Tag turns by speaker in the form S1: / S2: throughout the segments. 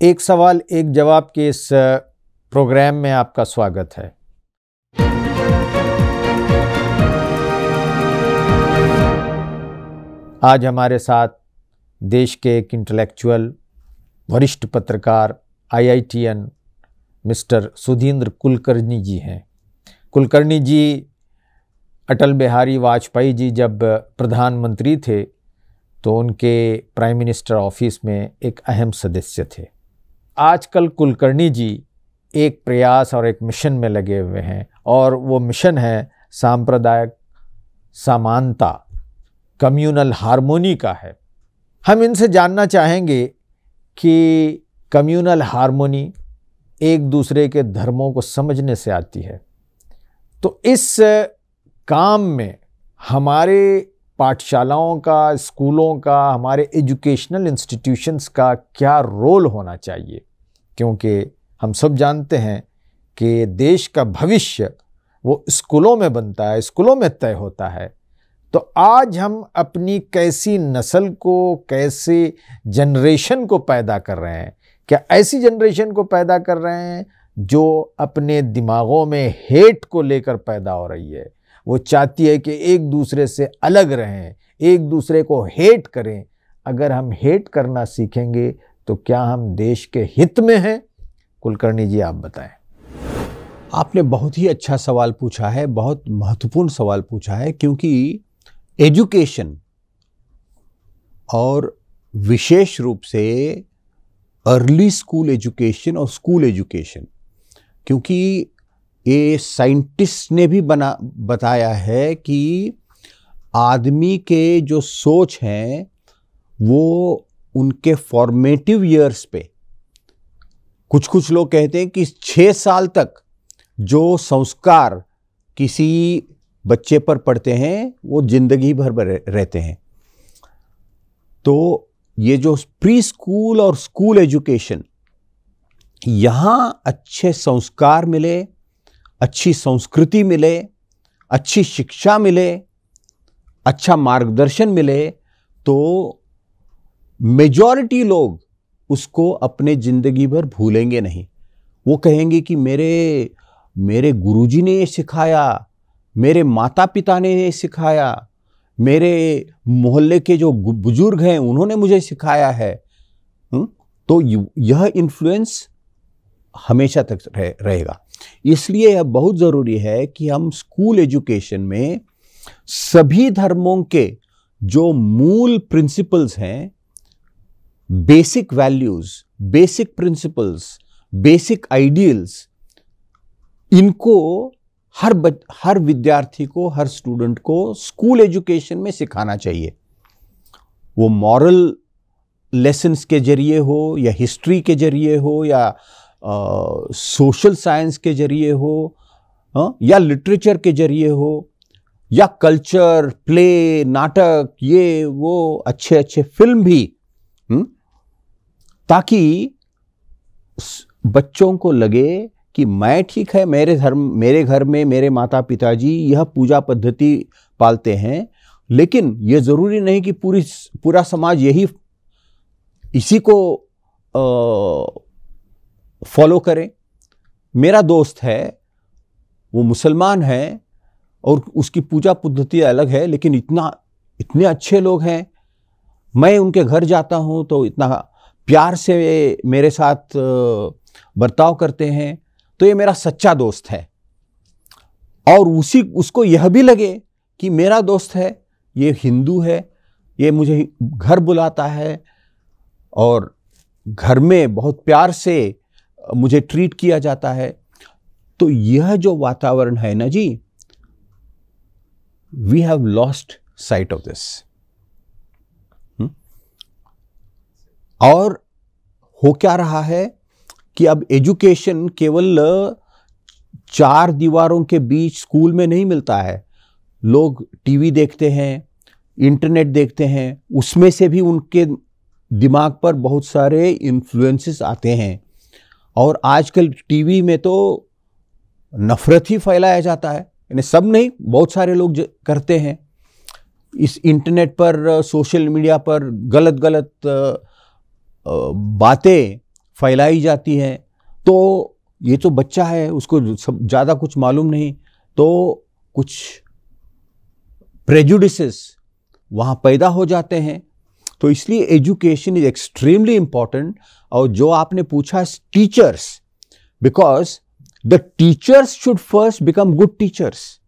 S1: एक सवाल एक जवाब के इस प्रोग्राम में आपका स्वागत है। आज हमारे साथ देश के एक इंटेलेक्चुअल, वरिष्ठ पत्रकार, IITian मिस्टर सुधींद्र कुलकर्णी जी हैं। कुलकर्णी जी अटल बिहारी वाजपेयी जी जब प्रधानमंत्री थे तो उनके प्राइम मिनिस्टर ऑफिस में एक अहम सदस्य थे। आजकल कुलकर्णी जी एक प्रयास और एक मिशन में लगे हुए हैं और वो मिशन है सांप्रदायिक समानता, कम्युनल हार्मोनी का है। हम इनसे जानना चाहेंगे कि कम्युनल हार्मोनी एक दूसरे के धर्मों को समझने से आती है, तो इस काम में हमारे पाठशालाओं का, स्कूलों का, हमारे एजुकेशनल इंस्टीट्यूशंस का क्या रोल होना चाहिए, क्योंकि हम सब जानते हैं कि देश का भविष्य वो स्कूलों में बनता है, स्कूलों में तय होता है। तो आज हम अपनी कैसी नस्ल को, कैसी जनरेशन को पैदा कर रहे हैं? क्या ऐसी जनरेशन को पैदा कर रहे हैं जो अपने दिमागों में हेट को लेकर पैदा हो रही है? वो चाहती है कि एक दूसरे से अलग रहें, एक दूसरे को हेट करें। अगर हम हेट करना सीखेंगे तो क्या हम देश के हित में हैं? कुलकर्णी जी, आप बताएं।
S2: आपने बहुत ही अच्छा सवाल पूछा है, बहुत महत्वपूर्ण सवाल पूछा है, क्योंकि एजुकेशन और विशेष रूप से अर्ली स्कूल एजुकेशन और स्कूल एजुकेशन, क्योंकि ये साइंटिस्ट ने भी बताया है कि आदमी के जो सोच हैं वो उनके फॉर्मेटिव ईयर्स पे, कुछ लोग कहते हैं कि 6 साल तक जो संस्कार किसी बच्चे पर पड़ते हैं वो जिंदगी भर रहते हैं। तो ये जो प्री स्कूल और स्कूल एजुकेशन, यहाँ अच्छे संस्कार मिले, अच्छी संस्कृति मिले, अच्छी शिक्षा मिले, अच्छा मार्गदर्शन मिले, तो मेजॉरिटी लोग उसको अपने जिंदगी भर भूलेंगे नहीं। वो कहेंगे कि मेरे गुरुजी ने ये सिखाया, मेरे माता पिता ने ये सिखाया, मेरे मोहल्ले के जो बुजुर्ग हैं उन्होंने मुझे सिखाया है। तो यह इन्फ्लुएंस हमेशा तक रहेगा। इसलिए यह बहुत ज़रूरी है कि हम स्कूल एजुकेशन में सभी धर्मों के जो मूल प्रिंसिपल्स हैं, basic values, basic principles, basic ideals, इनको हर विद्यार्थी को, हर स्टूडेंट को स्कूल एजुकेशन में सिखाना चाहिए। वो मॉरल लेसन्स के जरिए हो, या हिस्ट्री के जरिए हो, या सोशल साइंस के जरिए हो, या लिटरेचर के जरिए हो, या कल्चर, प्ले, नाटक, ये वो अच्छे फिल्म भी, ताकि बच्चों को लगे कि मैं ठीक है, मेरे घर में मेरे माता पिताजी यह पूजा पद्धति पालते हैं, लेकिन यह जरूरी नहीं कि पूरा समाज इसी को फॉलो करे। मेरा दोस्त है, वो मुसलमान है और उसकी पूजा पद्धति अलग है, लेकिन इतने अच्छे लोग हैं, मैं उनके घर जाता हूं तो इतना प्यार से मेरे साथ बर्ताव करते हैं, तो ये मेरा सच्चा दोस्त है। और उसको यह भी लगे कि मेरा दोस्त है, ये हिंदू है, ये मुझे घर बुलाता है और घर में बहुत प्यार से मुझे ट्रीट किया जाता है। तो यह जो वातावरण है ना जी, we have lost sight of this. और हो क्या रहा है कि अब एजुकेशन केवल 4 दीवारों के बीच स्कूल में नहीं मिलता है। लोग टीवी देखते हैं, इंटरनेट देखते हैं, उसमें से भी उनके दिमाग पर बहुत सारे इन्फ्लुएंसेस आते हैं। और आजकल टीवी में तो नफरत ही फैलाया जाता है, यानी सब नहीं, बहुत सारे लोग करते हैं। इस इंटरनेट पर, सोशल मीडिया पर गलत बातें फैलाई जाती हैं, तो ये तो बच्चा है, उसको सब ज़्यादा कुछ मालूम नहीं, तो कुछ प्रेजुडिसेस वहाँ पैदा हो जाते हैं। तो इसलिए एजुकेशन इज एक्सट्रीमली इंपॉर्टेंट। और जो आपने पूछा teachers, because the teachers should first become good teachers,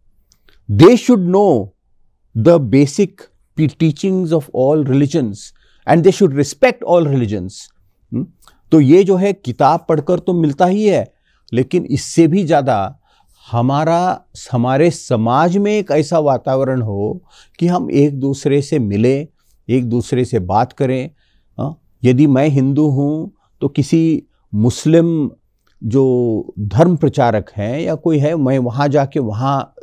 S2: they should know the basic teachings of all religions and they should respect all religions. तो ये जो है किताब पढ़कर तो मिलता ही है, लेकिन इससे भी ज़्यादा हमारे समाज में एक ऐसा वातावरण हो कि हम एक दूसरे से मिले, एक दूसरे से बात करें। यदि मैं हिंदू हूँ तो किसी मुस्लिम जो धर्म प्रचारक हैं या कोई है, मैं वहाँ जाके वहाँ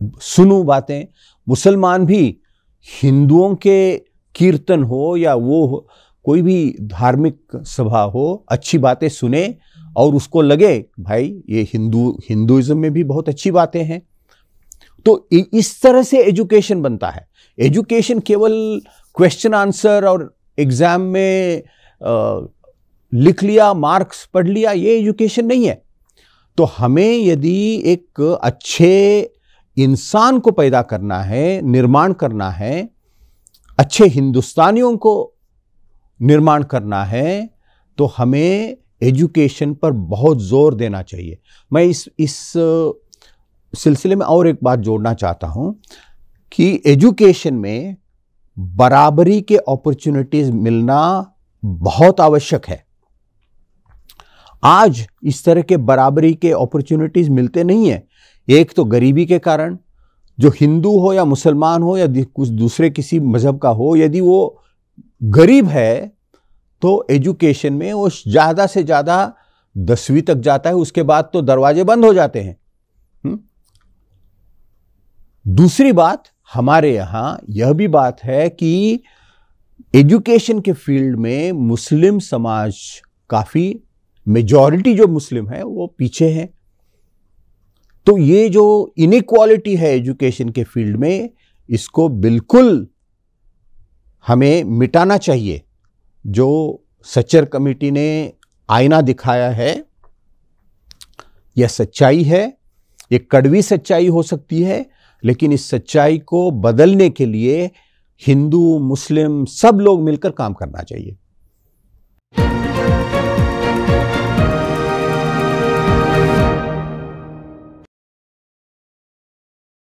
S2: सुनूं बातें। मुसलमान भी हिंदुओं के कीर्तन हो या वो हो, कोई भी धार्मिक सभा हो, अच्छी बातें सुने और उसको लगे भाई ये हिंदुइज्म में भी बहुत अच्छी बातें हैं। तो इस तरह से एजुकेशन बनता है। एजुकेशन केवल क्वेश्चन आंसर और एग्जाम में लिख लिया, मार्क्स पढ़ लिया, ये एजुकेशन नहीं है। तो हमें यदि एक अच्छे इंसान को पैदा करना है, निर्माण करना है, अच्छे हिंदुस्तानियों को निर्माण करना है, तो हमें एजुकेशन पर बहुत जोर देना चाहिए। मैं इस सिलसिले में और एक बात जोड़ना चाहता हूं कि एजुकेशन में बराबरी के अपॉर्चुनिटीज मिलना बहुत आवश्यक है। आज इस तरह के बराबरी के अपॉर्चुनिटीज मिलते नहीं है। एक तो गरीबी के कारण, जो हिंदू हो या मुसलमान हो या कुछ दूसरे किसी मजहब का हो, यदि वो गरीब है तो एजुकेशन में वो ज़्यादा से ज़्यादा 10वीं तक जाता है, उसके बाद तो दरवाजे बंद हो जाते हैं। दूसरी बात, हमारे यहाँ यह भी बात है कि एजुकेशन के फील्ड में मुस्लिम समाज काफ़ी, मेजॉरिटी जो मुस्लिम है वो पीछे है। तो ये जो इनइक्वालिटी है एजुकेशन के फील्ड में, इसको बिल्कुल हमें मिटाना चाहिए। जो सच्चर कमेटी ने आईना दिखाया है, यह सच्चाई है। एक कड़वी सच्चाई हो सकती है, लेकिन इस सच्चाई को बदलने के लिए हिंदू, मुस्लिम सब लोग मिलकर काम करना चाहिए।